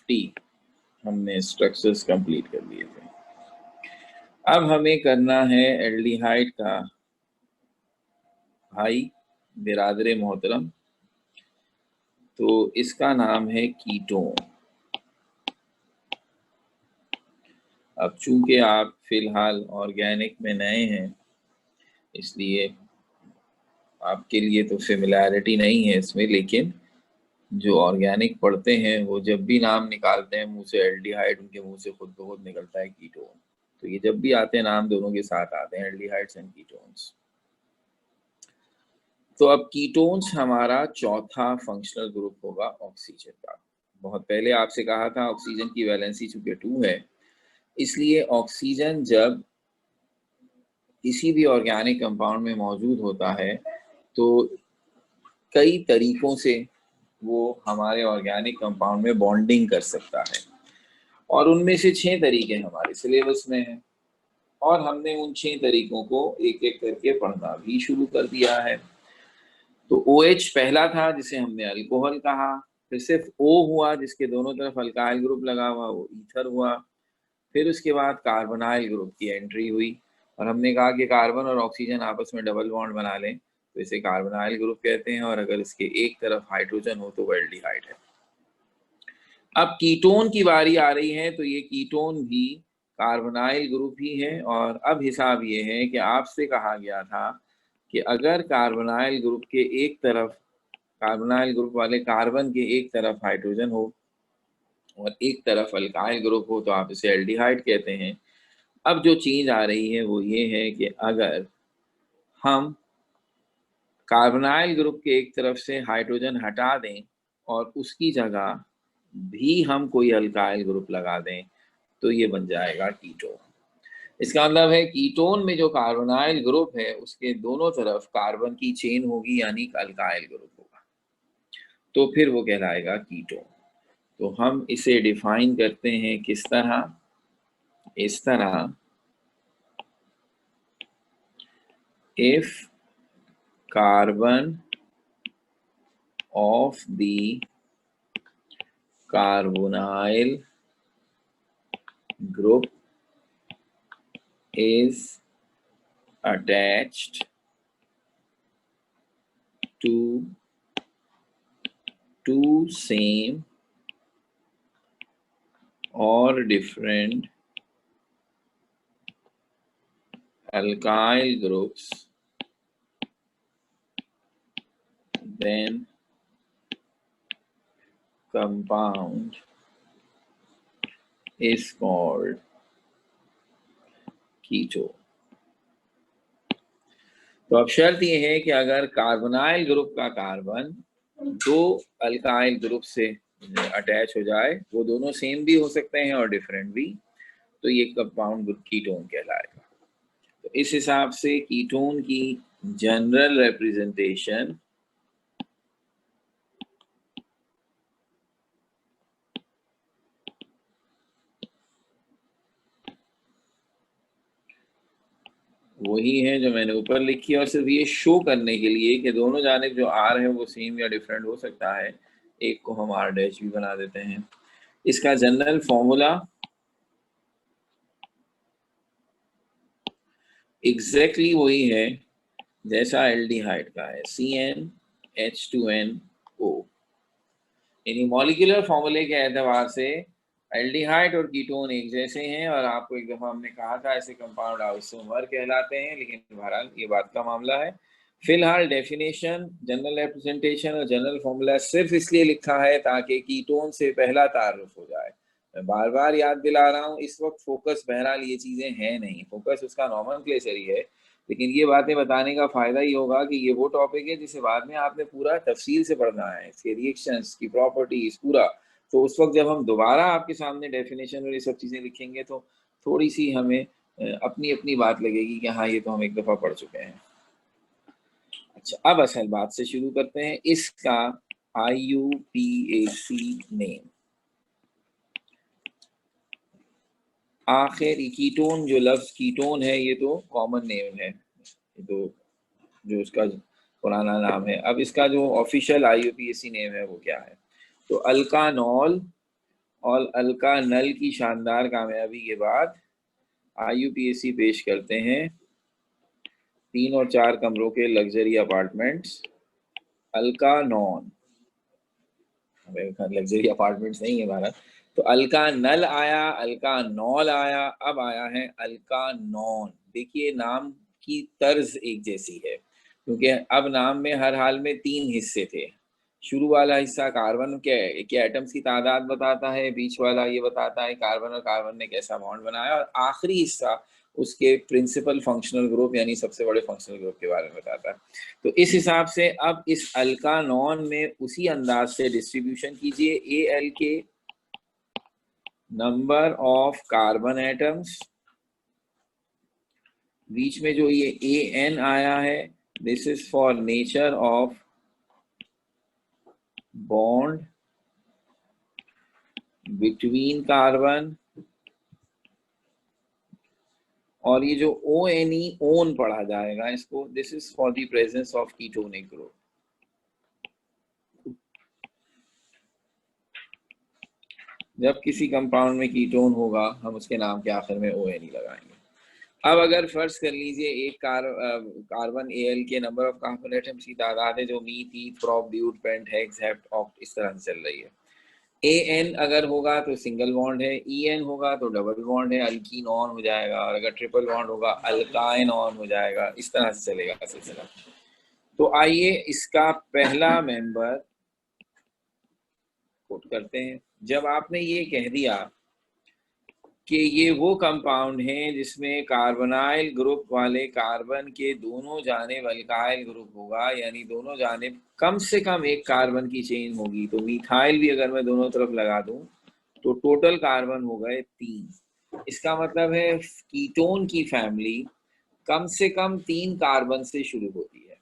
50 हमने structures complete कर लिए थे। अब हमें करना है एल्डिहाइड का भाई बिरादर मोहतरम, तो इसका नाम है कीटोन। अब चूंकि आप फिलहाल ऑर्गेनिक में नए हैं, इसलिए आपके लिए तो फेमिलैरिटी नहीं है इसमें, लेकिन जो ऑर्गेनिक पढ़ते हैं वो जब भी नाम निकालते हैं मुंह से एल्डिहाइड, उनके मुंह से खुद ब खुद निकलता है कीटोन। तो ये जब भी आते हैं नाम दोनों के साथ आते हैं, एल्डिहाइड्स एंड कीटोन्स। तो अब कीटोन्स हमारा चौथा फंक्शनल ग्रुप होगा ऑक्सीजन का। बहुत पहले आपसे कहा था ऑक्सीजन की वैलेंसी चूंकि 2 है, इसलिए ऑक्सीजन जब किसी भी ऑर्गेनिक कंपाउंड में मौजूद होता है तो कई तरीकों से वो हमारे ऑर्गेनिक कंपाउंड में बॉन्डिंग कर सकता है, और उनमें से 6 तरीके हमारे सिलेबस में हैं, और हमने उन 6 तरीकों को एक एक करके पढ़ना भी शुरू कर दिया है। तो OH पहला था जिसे हमने अल्कोहल कहा, फिर सिर्फ O हुआ जिसके दोनों तरफ अल्काइल ग्रुप लगा हुआ, वो ईथर हुआ। फिर उसके बाद कार्बोनाइल ग्रुप की एंट्री हुई, और हमने कहा कि कार्बन और ऑक्सीजन आपस में डबल बॉन्ड बना लें तो इसे कार्बोनाइल ग्रुप कहते हैं, और अगर इसके एक तरफ हाइड्रोजन हो तो वो एल्डिहाइड है। अब कीटोन की बारी आ रही है, तो ये कीटोन भी कार्बोनाइल ग्रुप ही है। और अब हिसाब ये है कि आपसे कहा गया था कि अगर कार्बोनाइल ग्रुप के एक तरफ, कार्बोनाइल ग्रुप वाले कार्बन के एक तरफ हाइड्रोजन हो और एक तरफ अल्काइल ग्रुप हो तो आप इसे एल्डिहाइड कहते हैं। अब जो चीज आ रही है वो ये है कि अगर हम कार्बोनाइल ग्रुप के एक तरफ से हाइड्रोजन हटा दें और उसकी जगह भी हम कोई अल्काइल ग्रुप लगा दें तो ये बन जाएगा कीटोन। इसका मतलब है कीटोन में जो कार्बोनाइल ग्रुप है उसके दोनों तरफ कार्बन की चेन होगी, यानी अल्काइल ग्रुप होगा, तो फिर वो कहलाएगा कीटोन। तो हम इसे डिफाइन करते हैं किस तरह, इस तरह, if carbon of the carbonyl group is attached to two same or different alkyl groups, then compound is called ketone. तो अब शर्त ये है कि अगर कार्बोनाइल ग्रुप का कार्बन दो अल्काइल ग्रुप से अटैच हो जाए, वो दोनों सेम भी हो सकते हैं और डिफरेंट भी, तो ये कंपाउंड ग्रुप कीटोन कहलाएगा। तो इस हिसाब से कीटोन की जनरल रिप्रेजेंटेशन वही है जो मैंने ऊपर लिखी है, और सिर्फ ये शो करने के लिए कि दोनों जानिब जो आर है वो सेम या डिफरेंट हो सकता है, एक को हम आर डैश भी बना देते हैं। इसका जनरल फॉर्मूला एग्जैक्टली वही है जैसा एल्डिहाइड का है, CnH2nO। यानी मॉलिक्यूलर फॉर्मूले के एतबार से एल्डिहाइड और कीटोन एक जैसे हैं, और आपको एक दफ़ा हमने कहा था ऐसे कंपाउंड आइसोमर कहलाते हैं, लेकिन बहरहाल ये बात का मामला है। फिलहाल डेफिनेशन, जनरल रिप्रेजेंटेशन और जनरल फॉर्मूला सिर्फ इसलिए लिखा है ताकि कीटोन से पहला तारुफ हो जाए। मैं बार बार याद दिला रहा हूँ, इस वक्त फोकस बहरहाल ये चीज़ें हैं नहीं, फोकस उसका नॉमेनक्लेचर ही है, लेकिन ये बातें बताने का फ़ायदा ये होगा कि ये वो टॉपिक है जिसे बाद में आपने पूरा तफसील से पढ़ना है, इसके रिएक्शंस की प्रॉपर्टीज पूरा। तो उस वक्त जब हम दोबारा आपके सामने डेफिनेशन और ये सब चीज़ें लिखेंगे तो थोड़ी सी हमें अपनी अपनी बात लगेगी कि हाँ ये तो हम एक दफ़ा पढ़ चुके हैं। अच्छा, अब असल बात से शुरू करते हैं। इसका IUPAC नेम, आखिर कीटोन, जो लफ्ज़ कीटोन है ये तो कॉमन नेम है, ये तो जो इसका पुराना नाम है। अब इसका जो ऑफिशियल IUPAC नेम है वो क्या है, तो अल्कानॉल और अल्का नल की शानदार कामयाबी के बाद IUPAC पेश करते हैं 3 और 4 कमरों के luxury apartments Alka non. Luxury apartments नहीं है हमारा, तो अल्का नल आया, अल्का नॉल आया, अब आया है अल्का नॉन। देखिए नाम की तर्ज एक जैसी है, क्योंकि अब नाम में हर हाल में 3 हिस्से थे। शुरू वाला हिस्सा कार्बन के एटम्स की तादाद बताता है, बीच वाला ये बताता है कार्बन और कार्बन ने कैसा बॉन्ड बनाया, और आखिरी हिस्सा उसके प्रिंसिपल फंक्शनल ग्रुप यानी सबसे बड़े फंक्शनल ग्रुप के बारे में बताता है। तो इस हिसाब से अब इस अल्का नॉन में उसी अंदाज से डिस्ट्रीब्यूशन कीजिए Al के नंबर ऑफ कार्बन एटम्स, बीच में जो ये An आया है this is for nature of bond between carbon, और ये जो ONE ओन पढ़ा जाएगा इसको, this is for the presence of ketonic group. जब किसी कंपाउंड में कीटोन होगा हम उसके नाम के आखिर में ONE लगाएंगे। अब अगर फर्ज कर लीजिए एक कार्बन Al के नंबर ऑफ कार्बन एटम्स की तादाद है जो meth, eth, prop, but, pent, hex, hept, oct इस तरह से चल रही है। An अगर होगा तो सिंगल बॉन्ड है, En होगा तो डबल बॉन्ड है, अल्कीन ऑन हो जाएगा, और अगर ट्रिपल बॉन्ड होगा अल्काइन ऑन हो जाएगा। इस तरह से चलेगा सिलसिला। तो आइए इसका पहला मेंबर कोट करते हैं। जब आपने ये कह दिया कि ये वो कंपाउंड हैं जिसमें कार्बोनाइल ग्रुप वाले कार्बन के दोनों जानिब अल्काइल ग्रुप होगा, यानी दोनों जानिब कम से कम एक कार्बन की चेन होगी, तो मिथाइल भी अगर मैं दोनों तरफ लगा दूं तो टोटल कार्बन हो गए 3। इसका मतलब है कीटोन की फैमिली कम से कम 3 कार्बन से शुरू होती है,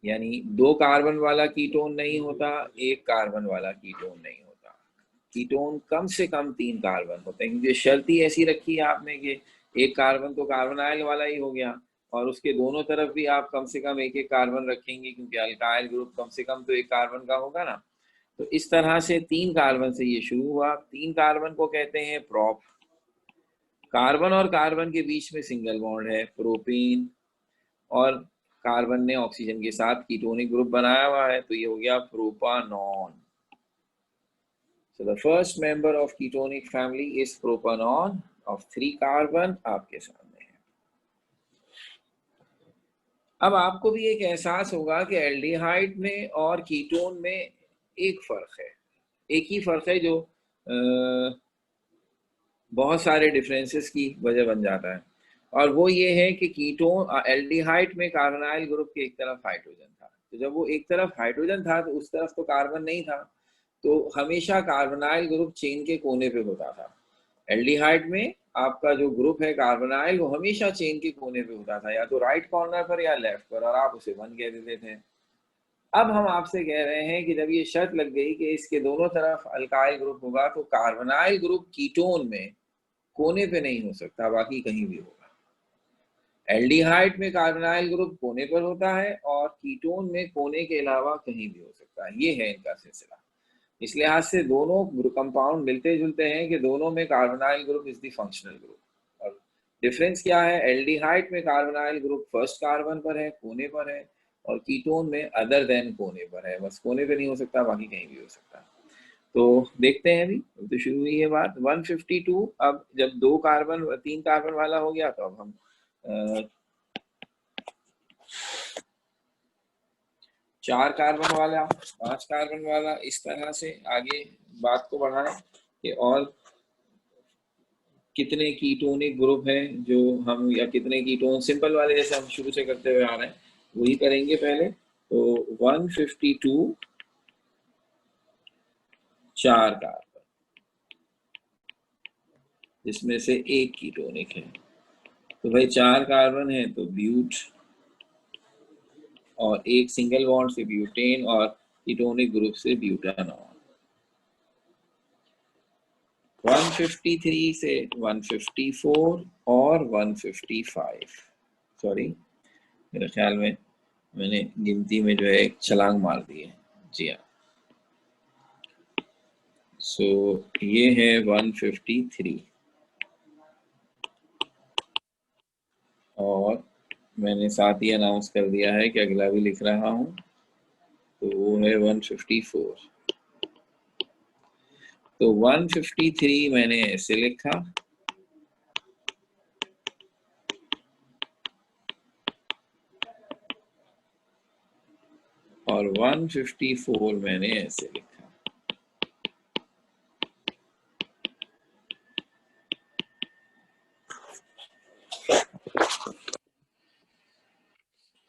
यानी 2 कार्बन वाला कीटोन नहीं होता, 1 कार्बन वाला कीटोन नहीं होता। कीटोन कम से कम 3 कार्बन होते हैं, क्योंकि शर्त ही ऐसी रखी है आपने कि 1 कार्बन तो कार्बोनाइल वाला ही हो गया, और उसके दोनों तरफ भी आप कम से कम 1-1 कार्बन रखेंगे, क्योंकि अल्काइल ग्रुप कम से कम तो 1 कार्बन का होगा ना। तो इस तरह से 3 कार्बन से ये शुरू हुआ। 3 कार्बन को कहते हैं प्रोप। कार्बन और कार्बन के बीच में सिंगल बॉन्ड है प्रोपीन, और कार्बन ने ऑक्सीजन के साथ कीटोनिक ग्रुप बनाया हुआ है, तो ये हो गया प्रोपानॉन। So the first member of ketonic family is propanon of 3 carbon, आपके सामने है। अब आपको भी एक एहसास होगा कि एल्डिहाइड में और कीटोन में एक फर्क है, एक ही फर्क है जो बहुत सारे डिफरेंसेस की वजह बन जाता है, और वो ये है कि कीटोन एल्डिहाइड में कार्बोनाइल ग्रुप के एक तरफ हाइड्रोजन था, तो जब वो एक तरफ हाइड्रोजन था तो उस तरफ तो कार्बन नहीं था, तो हमेशा कार्बोनाइल ग्रुप चेन के कोने पे होता था। एल्डिहाइड में आपका जो ग्रुप है कार्बोनाइल वो हमेशा चेन के कोने पे होता था, या तो राइट कॉर्नर पर या लेफ्ट पर, और आप उसे 1 कह देते थे। अब हम आपसे कह रहे हैं कि जब ये शर्त लग गई कि इसके दोनों तरफ अल्काइल ग्रुप होगा, तो कार्बोनाइल ग्रुप कीटोन में कोने पे नहीं हो सकता, बाकी कहीं भी होगा। एल्डिहाइड में कार्बोनाइल ग्रुप कोने पर होता है, और कीटोन में कोने के अलावा कहीं भी हो सकता है। ये है इनका सिलसिला। इस लिहाज से दोनों कंपाउंड मिलते जुलते हैं कि दोनों में carbonyl group is the functional group. और डिफरेंस क्या है, एल्डिहाइड में कार्बोनाइल ग्रुप फर्स्ट कार्बन पर है, कोने पर है, और कीटोन में अदर देन कोने पर है, बस कोने पे नहीं हो सकता, बाकी कहीं भी हो सकता। तो देखते हैं अभी तो शुरू हुई है बात 152। अब जब 2 कार्बन 3 कार्बन वाला हो गया, तो अब हम 4 कार्बन वाला, 5 कार्बन वाला, इस तरह से आगे बात को बढ़ाएं कि और कितने कीटोनिक ग्रुप हैं जो हम, या कितने कीटोन सिंपल वाले जैसे हम शुरू से करते हुए आ रहे हैं वही करेंगे पहले। तो 152 4 कार्बन, जिसमें से 1 कीटोनिक है, तो भाई 4 कार्बन है तो ब्यूट, और 1 सिंगल बॉन्ड से ब्यूटेन, और कीटोनिक ग्रुप से ब्यूटानॉन। 153 से 154 और 155, सॉरी मेरे ख्याल में मैंने गिनती में जो है एक छलांग मार दी है। जी हाँ, सो ये है 153 और मैंने साथ ही अनाउंस कर दिया है कि अगला भी लिख रहा हूँ, तो वो है 154। तो 153 मैंने ऐसे लिखा और 154 मैंने ऐसे लिखा।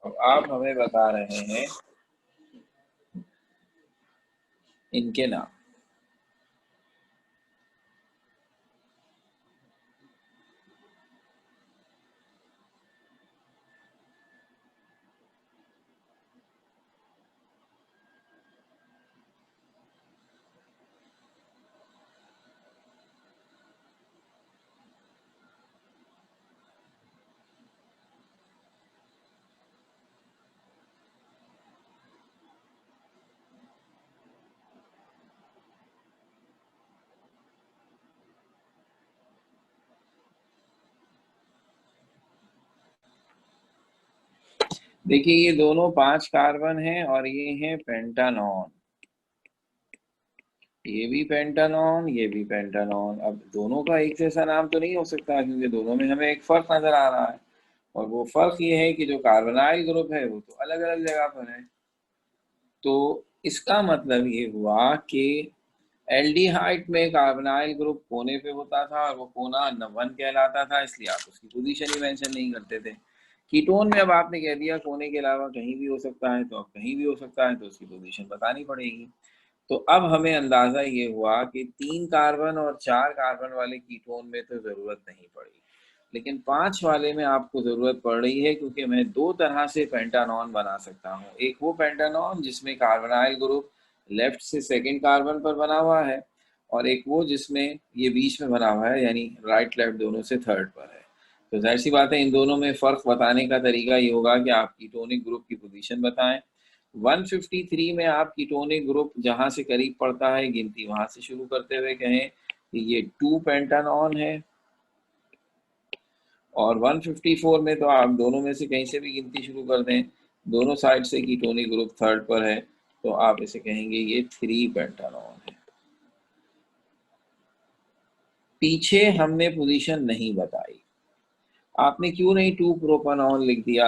अब आप हमें बता रहे हैं इनके नाम। देखिए ये दोनों 5 कार्बन हैं और ये है पेंटानॉन। ये भी पेंटानॉन, ये भी पेंटानॉन। अब दोनों का एक जैसा नाम तो नहीं हो सकता क्योंकि दोनों में हमें एक फर्क नजर आ रहा है, और वो फर्क ये है कि जो कार्बोनाइल ग्रुप है वो तो अलग अलग जगह पर है। तो इसका मतलब ये हुआ कि एल्डिहाइड में कार्बोनाइल ग्रुप कोने पे होता था और वो कोना न1 कहलाता था, इसलिए आप उसकी पोजीशन ही मेंशन नहीं करते थे। कीटोन में अब आपने कह दिया कोने के अलावा कहीं भी हो सकता है, तो अब कहीं भी हो सकता है तो उसकी पोजीशन बतानी पड़ेगी। तो अब हमें अंदाजा ये हुआ कि 3 कार्बन और 4 कार्बन वाले कीटोन में तो ज़रूरत नहीं पड़ी, लेकिन 5 वाले में आपको ज़रूरत पड़ रही है क्योंकि मैं 2 तरह से पेंटानॉन बना सकता हूँ। एक वो पेंटानॉन जिसमें कार्बोनाइल ग्रुप लेफ्ट से सेकंड कार्बन पर बना हुआ है, और एक वो जिसमें ये बीच में बना हुआ है, यानी राइट लेफ्ट दोनों से थर्ड पर है। तो ज़ाहिर सी बात है इन दोनों में फ़र्क बताने का तरीका ये होगा कि आप कीटोनिक ग्रुप की पोजीशन बताएं। 153 में आप कीटोनिक ग्रुप जहां से करीब पड़ता है गिनती वहां से शुरू करते हुए कहें कि ये 2 पेंटानॉन है, और 154 में तो आप दोनों में से कहीं से भी गिनती शुरू कर दें, दोनों साइड से कीटोनिक ग्रुप थर्ड पर है, तो आप इसे कहेंगे ये 3 पेंटानॉन है। पीछे हमने पोजीशन नहीं बताई। आपने क्यों नहीं 2 प्रोपानॉन लिख दिया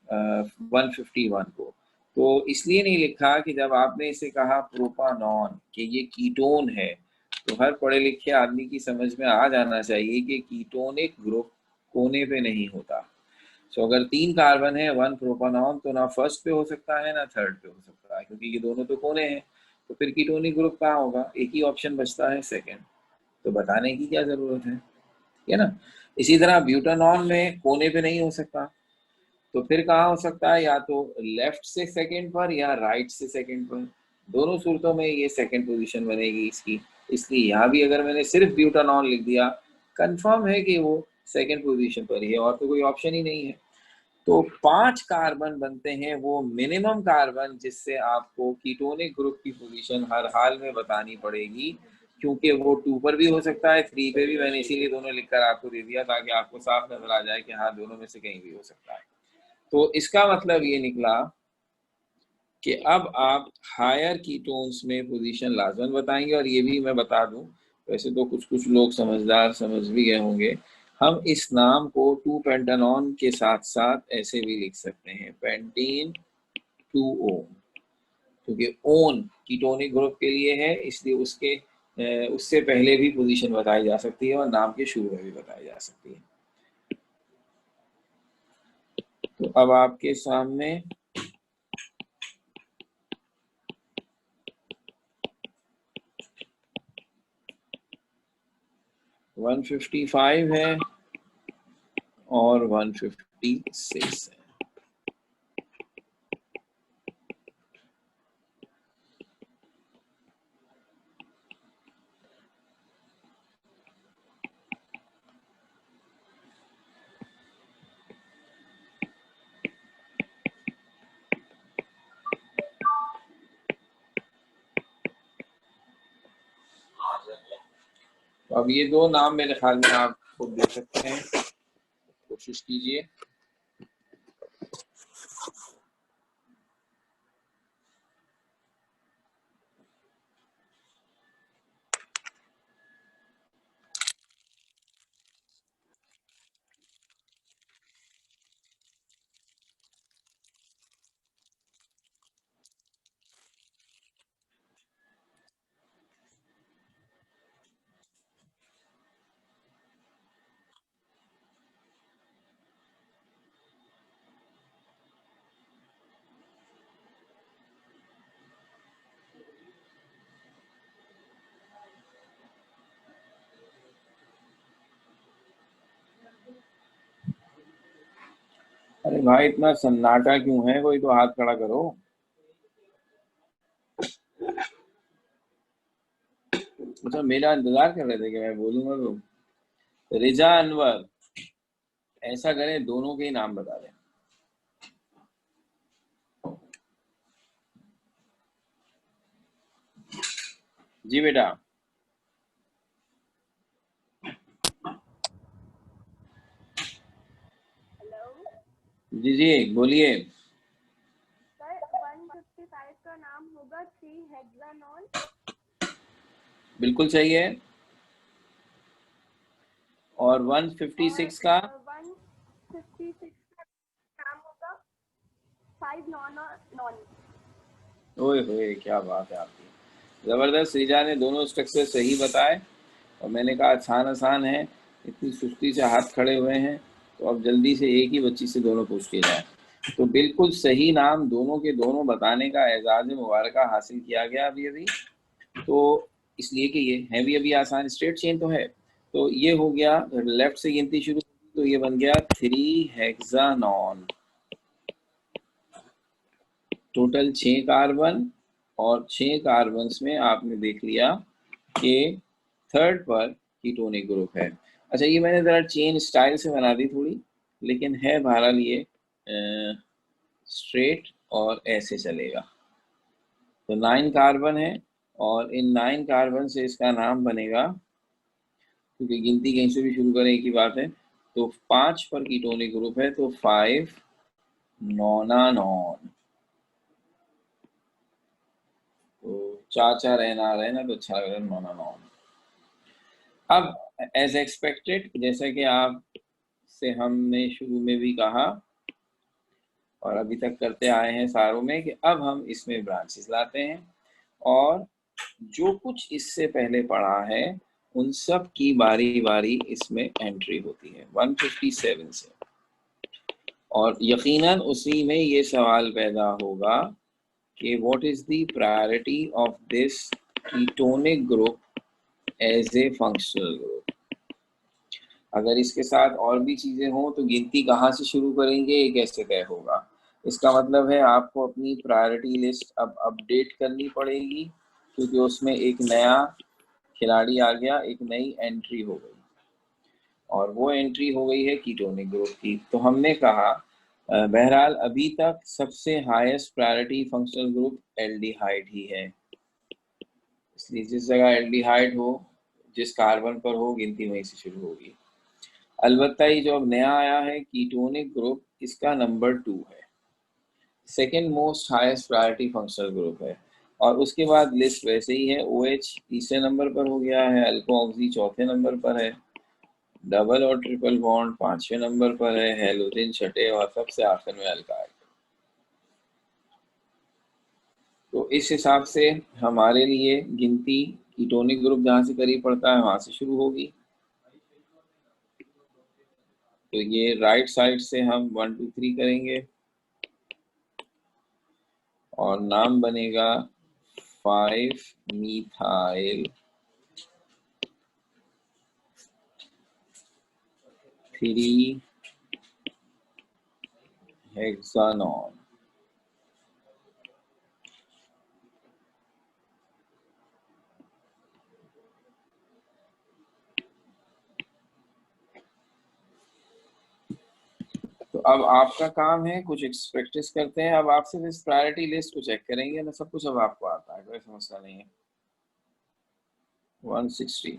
151 को? तो इसलिए नहीं लिखा कि जब आपने इसे कहा प्रोपानॉन कि ये कीटोन है, तो हर पढ़े लिखे आदमी की समझ में आ जाना चाहिए कि कीटोनिक ग्रुप कोने पे नहीं होता। सो अगर 3 कार्बन है 1 प्रोपानॉन, तो ना फर्स्ट पे हो सकता है ना थर्ड पे हो सकता है, क्योंकि ये दोनों तो कोने हैं। तो फिर कीटोनिक ग्रुप कहाँ होगा? एक ही ऑप्शन बचता है सेकेंड। तो बताने की क्या जरूरत है? ठीक है ना? इसी तरह ब्यूटानॉन में कोने पे नहीं हो सकता, तो फिर कहाँ हो सकता है? या तो लेफ्ट से सेकंड पर या राइट से सेकंड पर। दोनों सूरतों में ये सेकंड पोजीशन बनेगी इसकी। इसलिए यहाँ भी अगर मैंने सिर्फ ब्यूटानॉन लिख दिया, कंफर्म है कि वो सेकंड पोजीशन पर ही है, और तो कोई ऑप्शन ही नहीं है। तो 5 कार्बन बनते हैं वो मिनिमम कार्बन जिससे आपको कीटोनिक ग्रुप की पोजीशन हर हाल में बतानी पड़ेगी, क्योंकि वो 2 पर भी हो सकता है, 3 पे भी। मैंने इसीलिए दोनों लिखकर आपको दे दिया ताकि आपको साफ नजर आ जाए कि हाँ दोनों में से कहीं भी हो सकता है। तो इसका मतलब ये निकला कि अब आप हायर कीटोन्स में पोजीशन लाजमन बताएंगे। और ये भी मैं बता दूं, वैसे तो कुछ कुछ लोग समझदार समझ भी गए होंगे, हम इस नाम को 2 पेंटानॉन के साथ साथ ऐसे भी लिख सकते हैं, पेंटीन 2 ओन, क्योंकि ओन कीटोनिक ग्रुप के लिए है, इसलिए उसके उससे पहले भी पोजीशन बताई जा सकती है और नाम के शुरू में भी बताई जा सकती है। तो अब आपके सामने 155 है और 156 है। तो अब ये दो नाम मेरे ख्याल में आप खुद देख सकते हैं, कोशिश कीजिए। अरे भाई इतना सन्नाटा क्यों है, कोई तो हाथ खड़ा करो। अच्छा मेरा इंतजार कर रहे थे कि मैं बोलूंगा तो। रिजा अनवर, ऐसा करें दोनों के ही नाम बता दें। जी बेटा। जी जी बोलिए। सर 155 का नाम होगा 3-हेक्सानॉल। बिल्कुल सही है। और 156 का 156 का नाम होगा 5-नॉनॉल। ओए होए क्या बात है आपकी, जबरदस्त। रिजा ने दोनों स्ट्रक्चर सही बताए और मैंने कहा आसान आसान है, इतनी सुस्ती से हाथ खड़े हुए हैं, तो अब जल्दी से एक ही बच्ची से दोनों पूछ के जाए। तो बिल्कुल सही नाम दोनों के दोनों बताने का एजाज मुबारक हासिल किया गया अभी अभी। तो इसलिए कि ये है भी अभी आसान, स्ट्रेट चेन तो है। तो ये हो गया, लेफ्ट से गिनती शुरू, तो ये बन गया 3-हेक्सानॉन। टोटल 6 कार्बन, और 6 कार्बन में आपने देख लिया कि थर्ड पर कीटोनिक ग्रुप है। अच्छा ये मैंने ज़रा चेन स्टाइल से बना दी थोड़ी, लेकिन है बहरहाल ये स्ट्रेट और ऐसे चलेगा। तो 9 कार्बन है और इन 9 कार्बन से इसका नाम बनेगा, क्योंकि गिनती कहीं से भी शुरू करें एक ही बात है। तो 5 पर कीटोनिक ग्रुप है तो 5-नोनानॉन। तो 4-4 रहना रहना तो अच्छा लग रहा है, नोनानॉन। अब एज एक्सपेक्टेड, जैसा कि आप से हमने शुरू में भी कहा और अभी तक करते आए हैं सारों में, कि अब हम इसमें ब्रांचेस लाते हैं और जो कुछ इससे पहले पढ़ा है उन सब की बारी बारी इसमें एंट्री होती है 157 से। और यकीनन उसी में ये सवाल पैदा होगा कि what is the priority of this ketonic group as a functional group. अगर इसके साथ और भी चीज़ें हों तो गिनती कहाँ से शुरू करेंगे, ये कैसे तय होगा। इसका मतलब है आपको अपनी प्रायोरिटी लिस्ट अब अपडेट करनी पड़ेगी, क्योंकि उसमें एक नया खिलाड़ी आ गया, एक नई एंट्री हो गई, और वो एंट्री हो गई है कीटोनिक ग्रुप की। तो हमने कहा बहरहाल अभी तक सबसे highest priority functional group aldehyde ही है, इसलिए जिस जगह एल्डिहाइड हो, जिस कार्बन पर हो, गिनती वहीं से शुरू होगी। अलबत्ता ये जो अब नया आया है कीटोनिक ग्रुप, इसका नंबर 2 है, second most highest priority functional group है। और उसके बाद लिस्ट वैसे ही है, OH तीसरे नंबर पर हो गया है, अल्कोऑक्सी चौथे नंबर पर है, डबल और ट्रिपल बॉन्ड 5वें नंबर पर है, हेलोजन छठे, और सबसे आखिर में अल्काइल। तो इस हिसाब से हमारे लिए गिनती कीटोनिक ग्रुप जहाँ से करीब पड़ता है वहाँ से शुरू होगी। तो ये राइट साइड से हम 1 2 3 करेंगे और नाम बनेगा 5-मीथाइल 3-हेक्सानॉन। तो अब आपका काम है, कुछ प्रैक्टिस करते हैं। अब आपसे इस प्रायोरिटी लिस्ट को चेक करेंगे ना, सब कुछ अब आपको आता है, कोई समस्या नहीं है। 160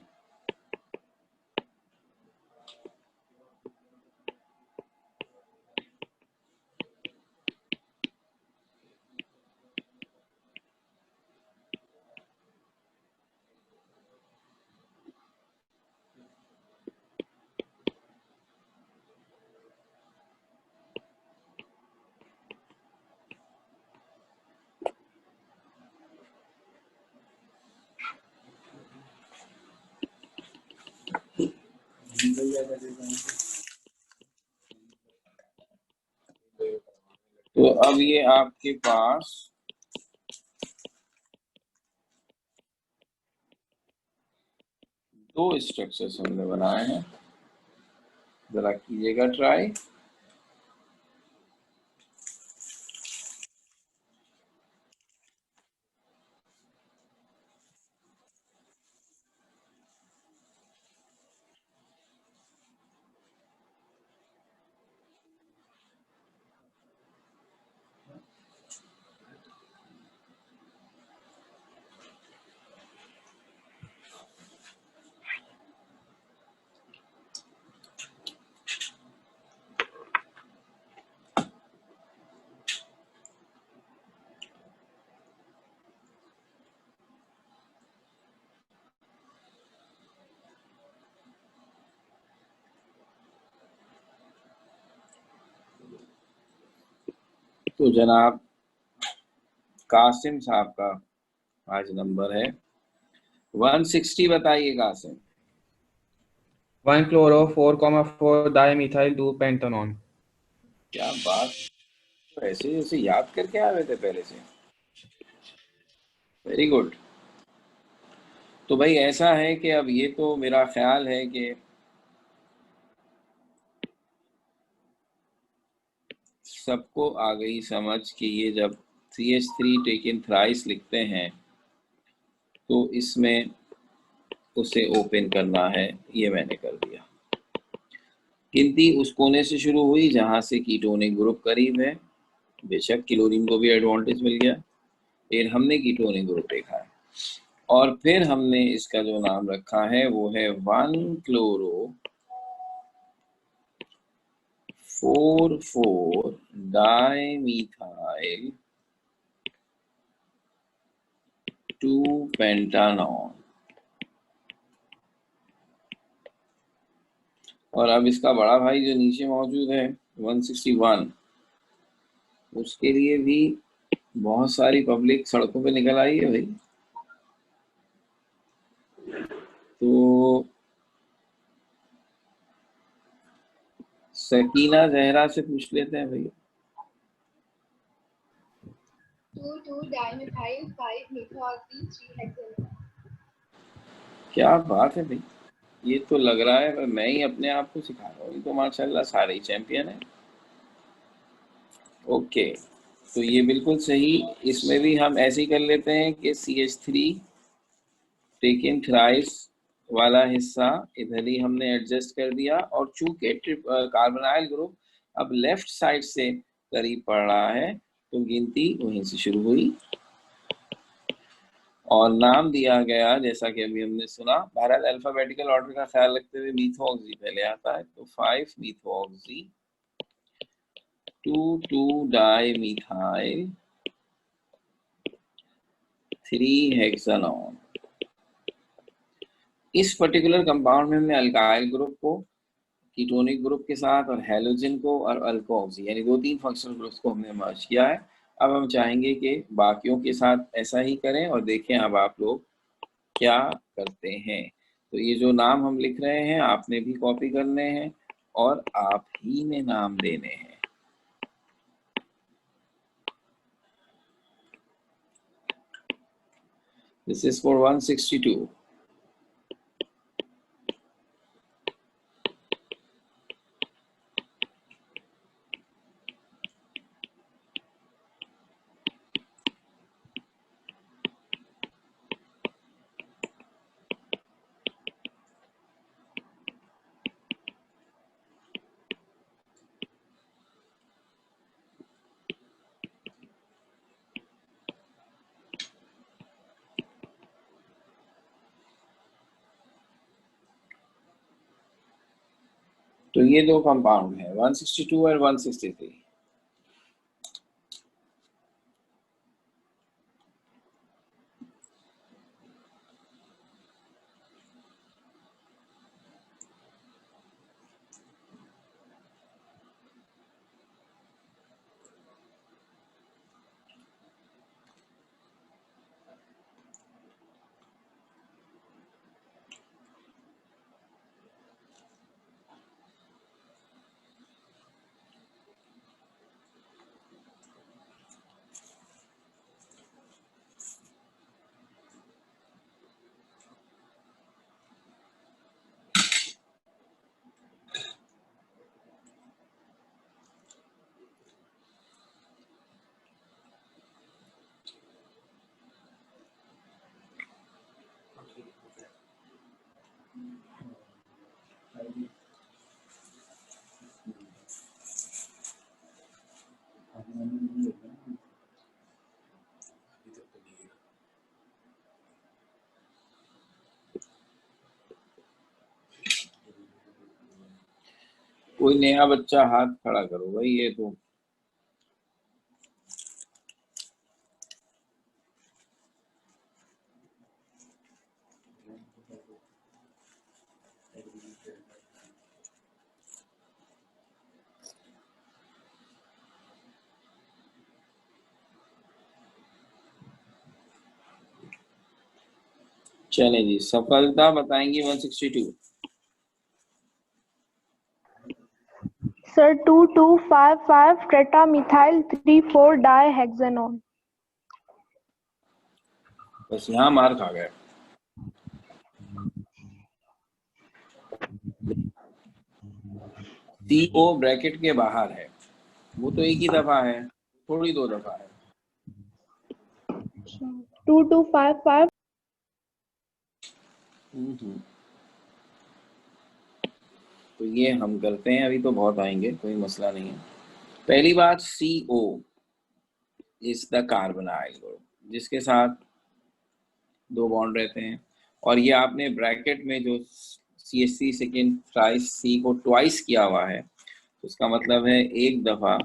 तो अब ये आपके पास दो स्ट्रक्चर्स हमने बनाए हैं, जरा कीजिएगा ट्राई। तो जनाब कासिम साहब का आज नंबर है 160। बताइए कासिम। 1-chloro-4,4 dimethyl 2-pentanone। क्या बात, तो ऐसे जैसे याद करके आए हुए थे पहले से। Very good. तो भाई ऐसा है कि अब ये तो मेरा ख्याल है कि सबको आ गई समझ कि ये जब CH3 टेकन थ्राइस लिखते हैं तो इसमें उसे ओपन करना है। ये मैंने कर दिया। गिनती उस कोने से शुरू हुई जहां से कीटोनिक ग्रुप करीब है, बेशक क्लोरीन को भी एडवांटेज मिल गया। फिर हमने कीटोनिक ग्रुप देखा है और फिर हमने इसका जो नाम रखा है वो है 1-chloro-4,4 डाइमीथाइल 2-पेंटानॉन। और अब इसका बड़ा भाई जो नीचे मौजूद है 161, उसके लिए भी बहुत सारी पब्लिक सड़कों पे निकल आई है भाई। तो सकीना जहरा से पूछ लेते हैं भैया। 2,2-dimethyl 5-methoxy 3-hexanone। क्या बात है भाई, ये तो लग रहा है मैं ही अपने आप को सिखा रहा हूँ। ये तो माशाल्लाह सारे ही चैंपियन है। ओके, तो ये बिल्कुल सही। इसमें भी हम ऐसे ही कर लेते हैं कि CH3 टेकन थ्राइस वाला हिस्सा इधर ही हमने एडजस्ट कर दिया। और चूंकि कार्बोनाइल ग्रुप अब लेफ्ट साइड से करीब पड़ रहा है तो गिनती वहीं से शुरू हुई और नाम दिया गया जैसा कि अभी हमने सुना। भारत अल्फाबेटिकल ऑर्डर का ख्याल रखते हुए मीथोक्सी पहले आता है, तो 5-methoxy 2,2-dimethyl 3-hexanone। इस पर्टिकुलर कंपाउंड में हमने अल्काइल ग्रुप को कीटोनिक ग्रुप के साथ और हैलोजन को और अल्कोक्सी यानी 2-3 फंक्शनल ग्रुप्स को हमने मर्ज किया है। अब हम चाहेंगे कि बाकियों के साथ ऐसा ही करें और देखें अब आप लोग क्या करते हैं। तो ये जो नाम हम लिख रहे हैं आपने भी कॉपी करने हैं और आप ही ने नाम देने हैं। This is for 162। तो ये दो कंपाउंड है 162 और 163। कोई नया बच्चा हाथ खड़ा करो भाई, ये तो चले जी। सफलता बताएंगी 162। Sir, 2255 tetramethyl 3,4 dihexanone. बस यहाँ मार खा गए। CO ब्रैकेट के बाहर है, वो तो एक ही दफा है, थोड़ी दो दफा है। 2255. तो ये हम करते हैं, अभी तो बहुत आएंगे, कोई मसला नहीं है। पहली बात, CO is the carbonyl group, जिसके साथ दो बॉन्ड रहते हैं, और ये आपने ब्रैकेट में जो CH3 सेकेंड थ्राइस C को ट्वाइस किया हुआ है, तो उसका मतलब है एक दफा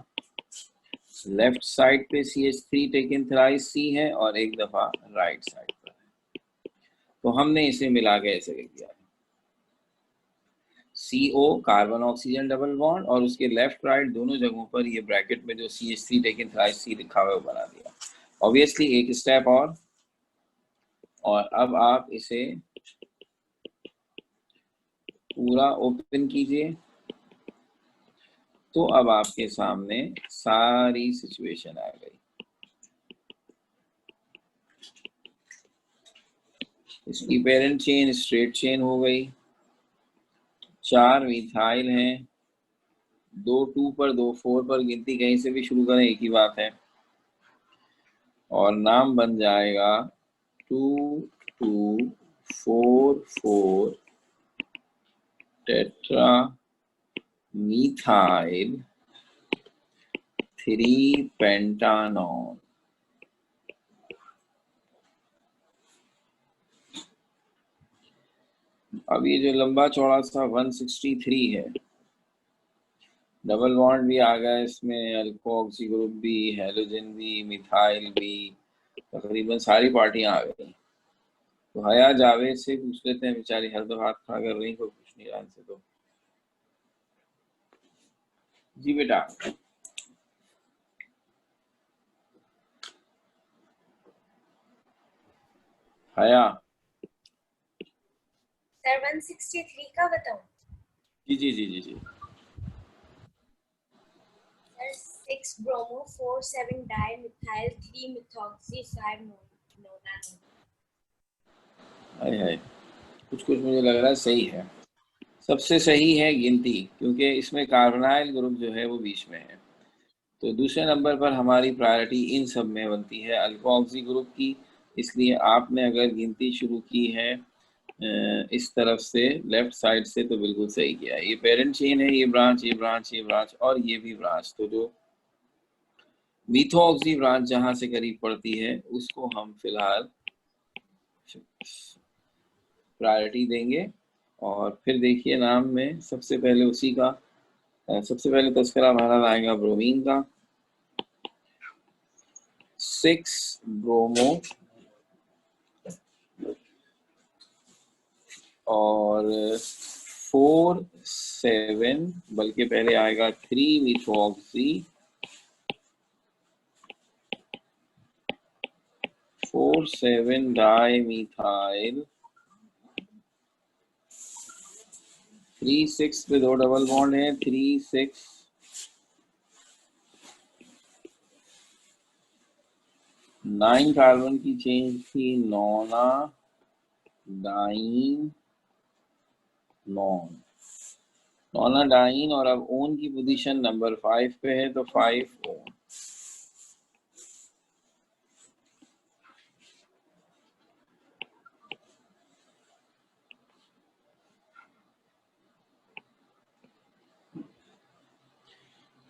लेफ्ट साइड पे CH3 टेकन थ्राइस C है और एक दफा राइट साइड पर है। तो हमने इसे मिला के ऐसे लिख दिया, CO carbon oxygen double bond, और उसके लेफ्ट राइट दोनों जगहों पर ये ब्रैकेट में जो CH3 टेकन थ्राइस C लिखा हुआ है वो बना दिया। ऑब्वियसली एक स्टेप और अब आप इसे पूरा ओपन कीजिए, तो अब आपके सामने सारी सिचुएशन आ गई। इसकी पेरेंट चेन स्ट्रेट चेन हो गई, 4 मिथाइल हैं, 2 2 पर 2 4 पर, गिनती कहीं से भी शुरू करें एक ही बात है, और नाम बन जाएगा 2 2 4 4 टेट्रा मिथाइल 3 पेंटानॉन। अब ये जो लंबा चौड़ा सा 163 है, डबल बॉन्ड भी आ गया इसमें, अल्कोक्सी ग्रुप भी, हेलोजन भी, मिथाइल भी, तकरीबन सारी पार्टियां आ गई। तो हया जावेद से पूछ लेते हैं, बेचारी हर दो हाथ खड़ा कर रही, कोई पूछ नहीं रहा इनसे। तो जी बेटा। हया। सर 163 का बताऊं? जी जी जी जी जी। Sir 6 bromo 4 7 dimethyl 3 methoxy 5 nonano. हाय हाय, कुछ कुछ मुझे लग रहा है सही है। सबसे सही है गिनती, क्योंकि इसमें कार्बोनाइल ग्रुप जो है वो बीच में है। तो दूसरे नंबर पर हमारी प्रायोरिटी इन सब में बनती है अल्कोक्सी ग्रुप की, इसलिए आपने अगर गिनती शुरू की है इस तरफ से लेफ्ट साइड से, तो बिल्कुल सही किया। ये पेरेंट चेन है, ये ब्रांच, ये ब्रांच, ये ब्रांच और ये भी ब्रांच। तो जो मिथोक्सी ब्रांच जहां से करीब पड़ती है उसको हम फिलहाल प्रायोरिटी देंगे। और फिर देखिए नाम में सबसे पहले उसी का सबसे पहले तस्करा हमारा आएगा ब्रोमीन का, 6 ब्रोमो और 4 7, बल्कि पहले आएगा 3 मिथोक्सी, 4 7 डाइमिथाइल, 3 6 पे 2 डबल बॉन्ड है, 3 6 9 कार्बन की चेंज थी, नोना डाइन नॉन, नोना डाइन, और अब ओन की पोजीशन नंबर 5 पे है, तो 5 ओन।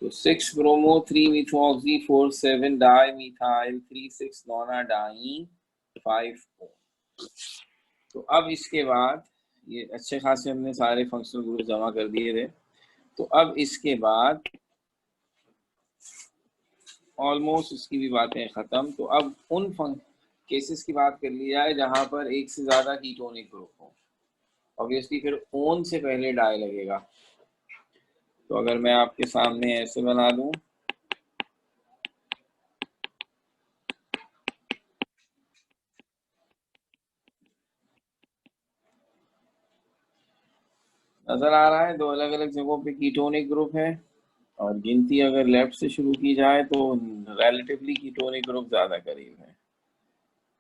तो 6 bromo 3 methoxy 4 7 dimethyl 3 6 nona diene 5 one. तो अब इसके बाद ये अच्छे खासे हमने सारे फंक्शनल ग्रुप जमा कर दिए थे। तो अब इसके बाद ऑलमोस्ट इसकी भी बातें ख़त्म। तो अब उन केसेस की बात कर ली जाए जहाँ पर एक से ज़्यादा कीटोनिक ग्रुप हो। ऑब्वियसली फिर ओन से पहले डाई लगेगा। तो अगर मैं आपके सामने ऐसे बना दूं, नजर आ रहा है दो अलग अलग जगहों पे कीटोनिक ग्रुप है, और गिनती अगर लेफ्ट से शुरू की जाए तो रिलेटिवली कीटोनिक ग्रुप ज्यादा करीब है।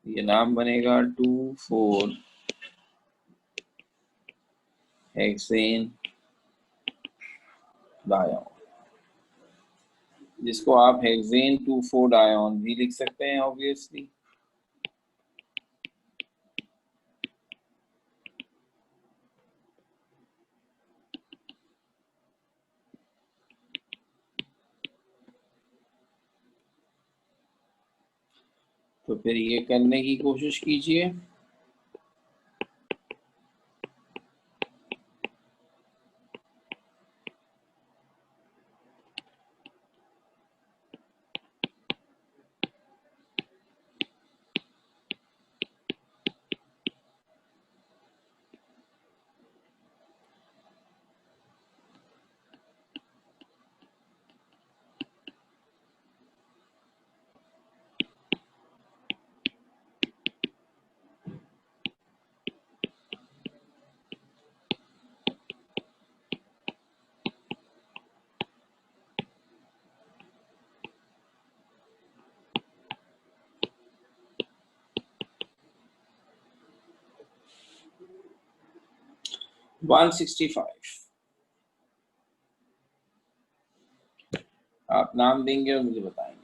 ये नाम बनेगा 2,4 हेक्सेन डायोन, जिसको आप हेक्सेन 2,4 डायोन भी लिख सकते हैं ऑब्वियसली। तो फिर ये करने की कोशिश कीजिए। वन 165 आप नाम देंगे और मुझे बताएंगे।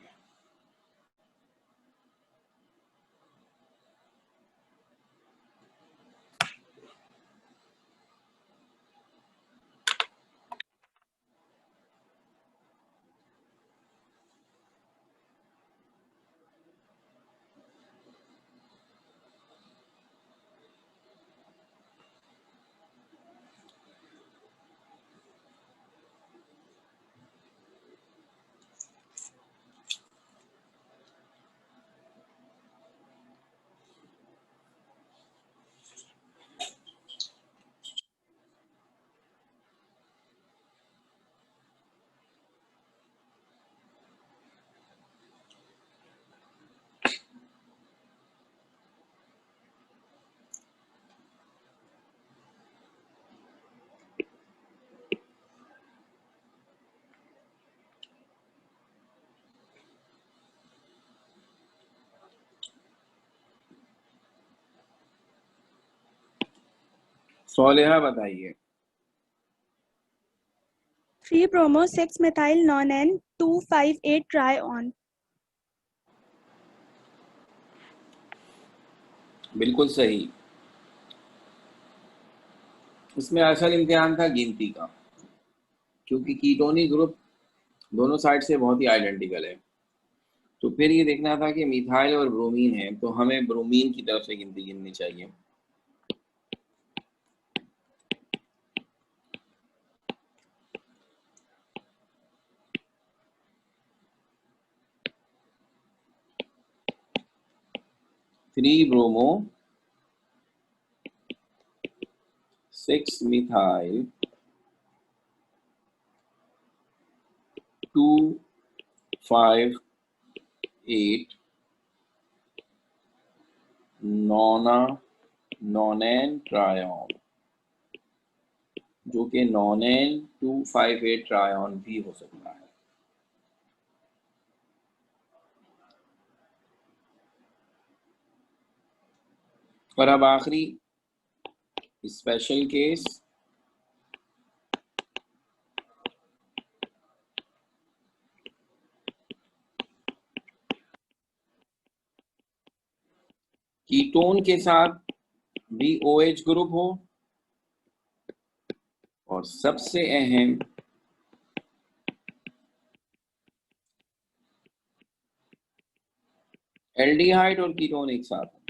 सोलेहा बताइए। 3-bromo 6-methyl non-N 2,5,8 try-on। बिल्कुल सही। इसमें असल इम्तिहान था गिनती का, क्योंकि कीटोनिक ग्रुप दोनों साइड से बहुत ही आइडेंटिकल है। तो फिर ये देखना था कि मिथाइल और ब्रोमीन है, तो हमें ब्रोमीन की तरफ से गिनती गिननी चाहिए। थ्री ब्रोमो 6 मिथाइल 2,5,8 नॉनेन ट्रायन, जो कि नॉनेन 2,5,8 ट्रायन भी हो सकता है। और अब आखिरी स्पेशल केस, कीटोन के साथ भी OH ग्रुप हो, और सबसे अहम एल्डिहाइड और कीटोन एक साथ हो।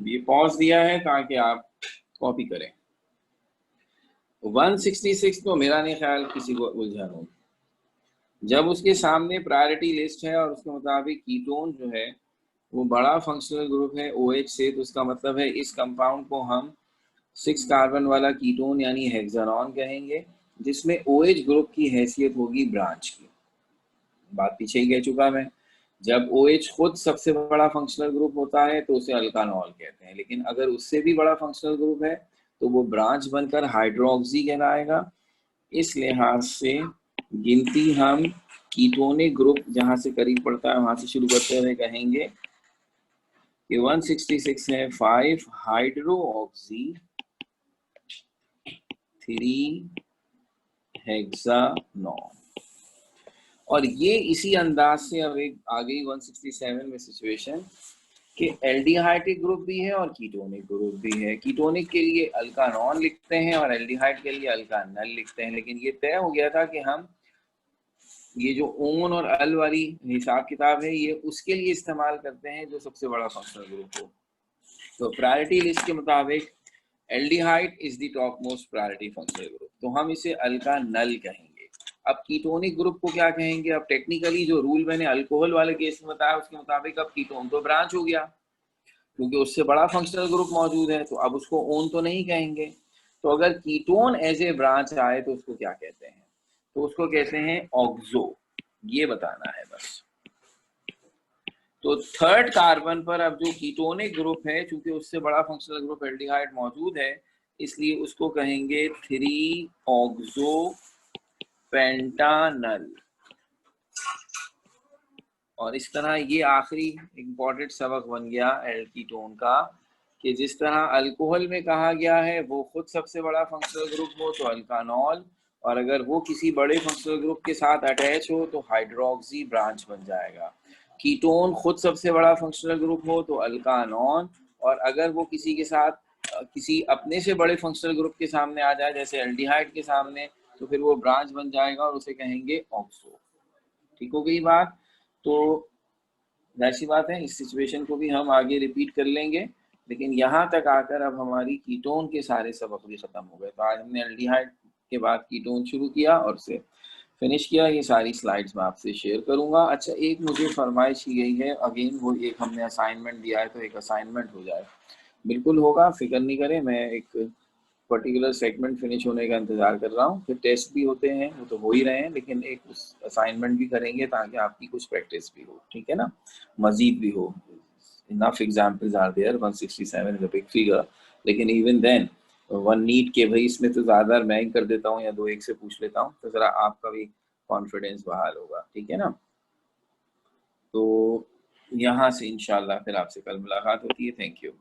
ये पॉज दिया है ताकि आप कॉपी करें। 166 तो मेरा नहीं ख्याल किसी को उलझन हो। जब उसके सामने प्रायोरिटी लिस्ट है और उसके मुताबिक कीटोन जो है वो बड़ा फंक्शनल ग्रुप है OH से, तो उसका मतलब है इस कंपाउंड को हम 6 कार्बन वाला कीटोन यानी हेक्सानॉन कहेंगे, जिसमें OH ग्रुप की हैसियत होगी ब्रांच की। बात पीछे ही कह चुका मैं। जब OH खुद सबसे बड़ा फंक्शनल ग्रुप होता है तो उसे अल्कानॉल कहते हैं, लेकिन अगर उससे भी बड़ा फंक्शनल ग्रुप है तो वो ब्रांच बनकर हाइड्रोक्सी कहलाएगा। इस लिहाज से गिनती हम कीटोनिक ग्रुप जहां से करीब पड़ता है वहां से शुरू करते हुए कहेंगे कि 166 है 5 हाइड्रोक्सी 3 हेक्सानॉन। और ये इसी अंदाज से अब एक आ गई 167 में सिचुएशन कि एल्डिहाइडिक ग्रुप भी है और कीटोनिक ग्रुप भी है। कीटोनिक के लिए अल्कानॉन लिखते हैं और एल्डिहाइड के लिए अल्कानल लिखते हैं, लेकिन ये तय हो गया था कि हम ये जो ओन और अल वाली हिसाब किताब है ये उसके लिए इस्तेमाल करते हैं जो सबसे बड़ा फंक्शनल ग्रुप हो। तो प्रायोरिटी लिस्ट के मुताबिक aldehyde is the top most priority functional group, तो हम इसे अल्कानल कहेंगे। अब कीटोनिक ग्रुप को क्या कहेंगे? अब टेक्निकली जो रूल मैंने अल्कोहल वाले केस में बताया उसके मुताबिक अब कीटोन तो ब्रांच हो गया क्योंकि उससे बड़ा फंक्शनल ग्रुप मौजूद है, तो अब उसको ओन तो नहीं कहेंगे। तो अगर कीटोन एज ए ब्रांच आए तो उसको क्या कहते हैं? तो उसको कहते हैं ऑक्सो। ये बताना है बस। तो थर्ड कार्बन पर अब जो कीटोनिक ग्रुप है, चूंकि उससे बड़ा फंक्शनल ग्रुप एल्डिहाइड मौजूद है, इसलिए उसको कहेंगे 3 ऑक्सो पेंटानल। और इस तरह ये आखिरी इंपॉर्टेंट सबक बन गया कीटोन का कि जिस तरह अल्कोहल में कहा गया है वो खुद सबसे बड़ा फंक्शनल ग्रुप हो तो अल्कानॉल, और अगर वो किसी बड़े फंक्शनल ग्रुप के साथ अटैच हो तो हाइड्रोक्सी ब्रांच बन जाएगा। कीटोन खुद सबसे बड़ा फंक्शनल ग्रुप हो तो अल्कानॉन, और अगर वो किसी के साथ किसी अपने से बड़े फंक्शनल ग्रुप के सामने आ जाए जैसे एल्डिहाइड के सामने, तो फिर वो ब्रांच बन जाएगा और उसे कहेंगे ऑक्सो। ठीक हो गई बात? तो जाहिर सी बात है इस सिचुएशन को भी हम आगे रिपीट कर लेंगे, लेकिन यहाँ तक आकर अब हमारी कीटोन के सारे सबक भी खत्म हो गए। तो आज हमने एल्डिहाइड के बाद कीटोन शुरू किया और उसे फिनिश किया। ये सारी स्लाइड्स मैं आपसे शेयर करूंगा। अच्छा, एक मुझे फरमाइश की गई है, अगेन वो एक हमने असाइनमेंट दिया है तो एक असाइनमेंट हो जाए। बिल्कुल होगा, फिक्र नहीं करें। मैं एक पर्टिकुलर सेगमेंट फिनिश होने का इंतजार कर रहा हूँ, फिर टेस्ट भी होते हैं, वो तो हो ही रहे हैं, लेकिन एक उस असाइनमेंट भी करेंगे ताकि आपकी कुछ प्रैक्टिस भी हो, ठीक है ना, मजीद भी हो। Enough examples are there, 167 is a big figure, लेकिन इवन देन वन नीड के भाई इसमें तो ज़्यादा मैं ही कर देता हूँ या 2 एक से पूछ लेता हूँ, तो ज़रा आपका भी कॉन्फिडेंस बहाल होगा, ठीक है ना। तो यहाँ से इंशाल्लाह फिर आपसे कल मुलाकात होती है। Thank you.